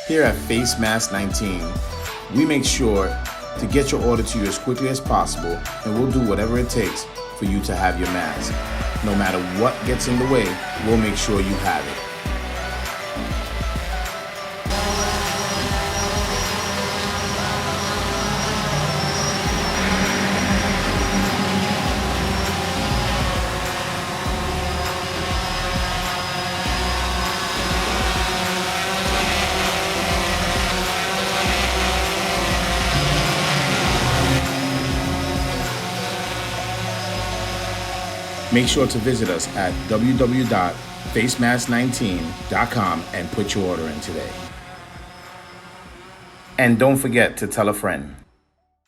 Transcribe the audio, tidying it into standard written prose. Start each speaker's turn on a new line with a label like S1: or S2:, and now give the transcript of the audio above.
S1: Here at Face Mask 19, we make sure to get your order to you as quickly as possible, and we'll do whatever it takes for you to have your mask. No matter what gets in the way, we'll make sure you have it. Make sure to visit us at www.facemask19.com and put your order in today. And don't forget to tell a friend.